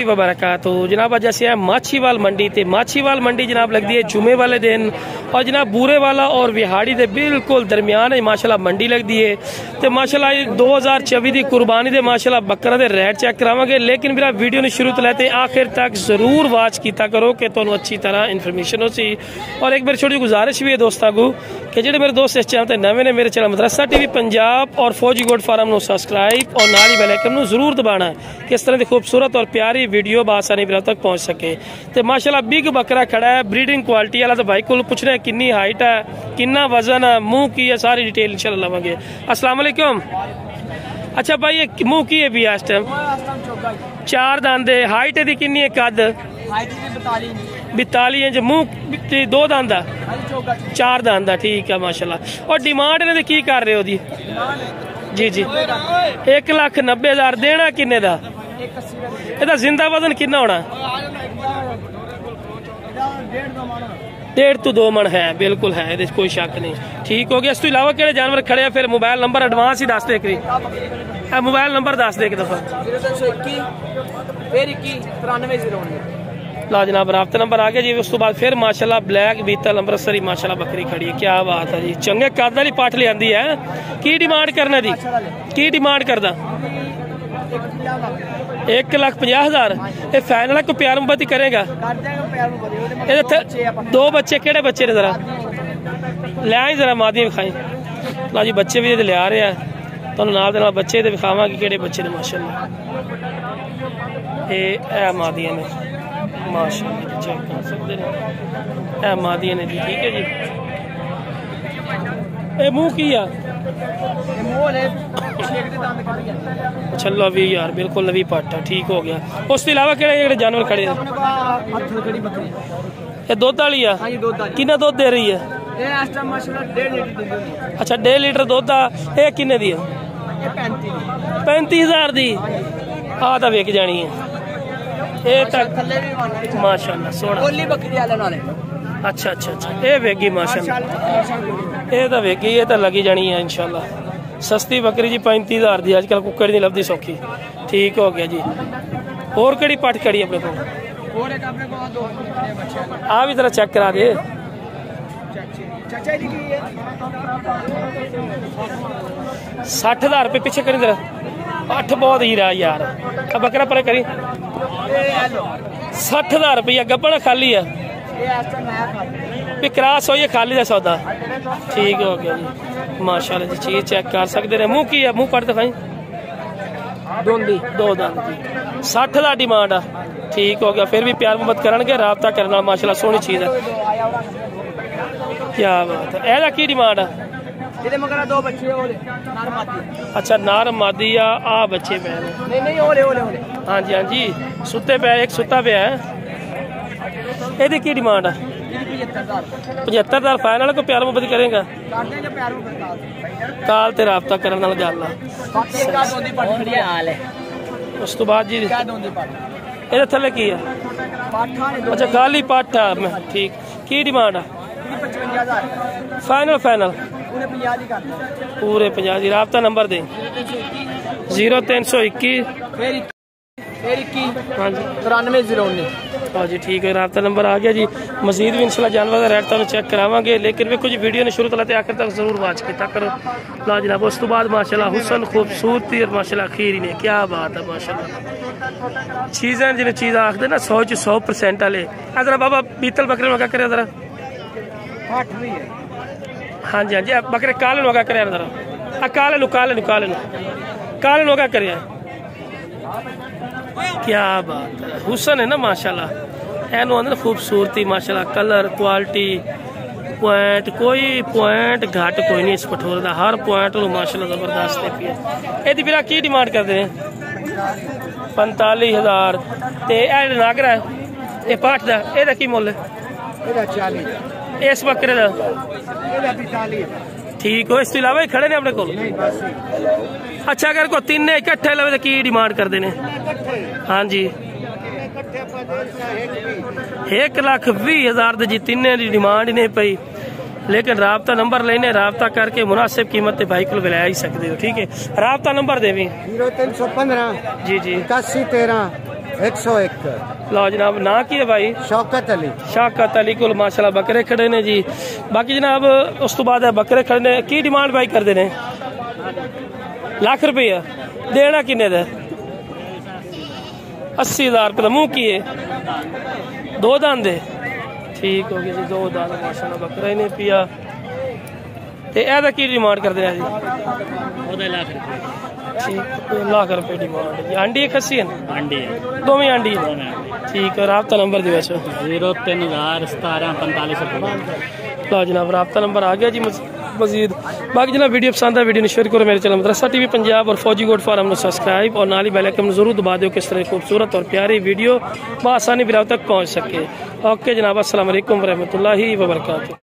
वबरकातु जनाब अज असी माछीवाल मंडी ते माछीवाल मंडी जनाब लगती है जुमे वाले दिन और जनाब बूरे वाला और विहाड़ी दे बिल्कुल दरमियान माशाल्लाह मंडी लगती है तो माशाल्लाह 2024 की कुर्बानी दे माशाल्लाह बकरा दे रेट चेक करावांगे। लेकिन मेरा वीडियो ने शुरू तो लेते आखिर तक जरूर वाच किया करो कि तुहानू अच्छी तरह इन्फॉर्मेशन हो सी। और एक मेरी छोटी गुजारिश भी है दोस्तों को कि जो मेरे दोस्त इस चैनल पर नवे ने मेरे चैनल मदरसा टीवी पंजाब और फौजी गोड फार्म को सबसक्राइब और नाल ही बेल आइकन जरूर दबाना है किस तरह की खूबसूरत और प्यारी वीडियो बासानी मेरे तक पहुंच सके। तो माशाल्लाह बिग बकरा खड़ा है ब्रीडिंग क्वालिटी वाला। तो भाई को पूछना है किन्नी हाइट है, किन्ना वजन है, मुंह की है, सारी डिटेल इंशाल्लाह लवांगे। अस्सलाम वालेकुम। अच्छा भाई ये मुंह की है भी इस टाइम 4 दांत है, हाइट दी किन्नी है, कद 42 इंच, मुंह 2 दांत 4 दांत ठीक है माशाल्लाह। और डिमांड ने की कर रहे हो दी? जी जी 1,90,000 देना किन्ने दा? ਇਹਦਾ जिंदा वजन कितना होना? 1.5 ਤੋਂ 2 मन है, बिल्कुल है, ये कोई शक नहीं। ठीक हो गया। इस तो इलावा केड़े जानवर खड़े हैं? फिर मोबाइल नंबर एडवांस ही दस दे करी, मोबाइल नंबर दस दे एक दफा। 0321 ला जनाब राब्ता नंबर आ गया जी। उस तो बाद फिर माशाल्लाह ब्लैक बीतल अमृतसरी माशाल्लाह बकरी खड़ी है, क्या बात है जी। चंगे कद वाली पट लियांदी है। की डिमांड करने दी? की डिमांड करदा? 1,50,000 ये फाइनल है। को प्यार मुहब्बत करेगा? 2 बच्चे केड़े बच्चे ने? जरा ले आई जरा मादी विखाई ला जी। बच्चे भी ले आ रहे हैं तो नाल दे नाल बच्चे विखावा कि केड़े बच्चे ने माशाल्लाह। ये मादियां ने माशाल्लाह चेक कर सकते हैं, ए मादियां ने जी। ठीक है जी। ए मुंह की है? अच्छा लवी यार बिल्कुल लवी पट है। ठीक हो गया। उस अलावा केड़े जानवर खड़े हैं? ये दुध वाली है? कितना दुध दे रही है? अच्छा 1.5 लीटर दुध है। किन्ने दी है? 35,000 दी। आ तो विक जानी है ये तक माशाल्लाह सोना। अच्छा अच्छा अच्छा ये वेगी माशाल्लाह, ये तो वेगी, ये तो लगी जानी है इंशाल्लाह। सस्ती बकरी जी 35,000 दी आजकल कुकड़ नहीं लभदी सौखी। ठीक हो गया जी। और केड़ी पट खड़ी अपने को? आ भी जरा चेक करा दे। 60,000 रुपये पीछे करी जरा। 8 बहुत ही रहा यार। बकरा पर करी 60,000 रुपया गब्बड़ खाली है क्रॉस हो, ये खाली का सौदा। ठीक हो गया जी माशाल्लाह जी। चीज चेक कर सकते हैं। मुंह की है? मुंह पट दिखाई। 2 दांत जी। 60,000 डिमांड है। ठीक हो गया। फिर भी प्यार मोहब्बत करनगे, राबता करना माशाल्लाह सोहनी चीज है। क्या बात है। एदा की डिमांड है? अच्छा नार मादी आ बच्चे पे? हाँ जी हाँ जी सुते पे, एक सुता पे है। ये की डिमांड है? 75,000 फाइनल। को प्यार मोहब्बत करेगा? काल ते राबता करने वाला गल है। उस तो बाद जी ये थले की है? अच्छा गाली पाठ है। ठीक की डिमांड है? 55,000 फाइनल पूरे 50। राबता नंबर दे 0321 हाँ जी 93,019। हाँ जी ठीक है। राबता नंबर आ गया जी। मजीद भी इंशाल्लाह जानवर का रेट तुहानू चेक करावांगे। लेकिन वे कुछ वीडियो ने शुरू तो लाते आखिर तक जरूर वाच किया करो ला जनाब। उस तो बाद माशाल्लाह हुसन खूबसूरती और माशाल्लाह खीर ने क्या बात है माशाल्लाह। चीज़ें जिन्हें चीज़ आखते ना 100 च 100% वाले। जरा बाबा बीतल बकरे लगा करे जरा। हाँ जी हाँ जी बकरे काले लगा करे जरा। काले काले लगा करे। क्या बात है। हुसन है ना माशाल्लाह। एनू आंदे खूबसूरती माशाल्लाह, कलर क्वालिटी पॉइंट कोई पॉइंट घट कोई नहीं इस पठोर का। हर पॉइंट माशाल्लाह जबरदस्त है। ये फिर की डिमांड करते हैं? 45,000। नागरा है ये पाठ का, यदा की मुल है? इस बकरे का ठीक हो। इस अलावा ही खड़े ने अपने को? अच्छा अगर को 3 इकट्ठे लवे तो की डिमांड करते हैं? हाँ जी 1,20,000 जी 3 की डिमांड नहीं पई। लेकिन राबता नंबर लेने, राबता करके मुनासिब कीमत भाई को मिला ही सकते हो। ठीक है राबता नंबर देवी 0315 जी जी 8113 101। लो जनाब ना की है भाई? शौकत अली। शौकत अली को माशाल्लाह बकरे खड़े ने जी। बाकी जनाब उस तो बाद है बकरे खड़े ने की डिमांड भाई करते ने? लाख रुपया देना किन्ने दे? 80,000 रुपये मुँह की है? 2 दांद दे? ठीक हो गया जी, 2 दांद माशाल्लाह बकरे ने पिया। ते एदा की डिमांड करते हैं जी? लाख रुपये। ठीक, लाख रुपये डिमांड जी। आंडी है खस्सी है? आंडी है, दोवें आंडी है। ठीक है, राब्ता नंबर दियो? 03,1745। लो जनाब राब्ता नंबर आ गया जी मजीद। बाकी जनाब वीडियो पसंद है वीडियो शेयर करो, मेरे चैनल मदरसा टीवी पंजाब और फौजी गोड फार्म में सब्सक्राइब और नाली बेल आइकन जरूर दबा दो, किस तरह खूबसूरत और प्यारी वीडियो बआसानी बिराव तक पहुँच सके। ओके जनाब, अस्सलाम वालेकुम रहमतुल्लाहि व बरकातुहू।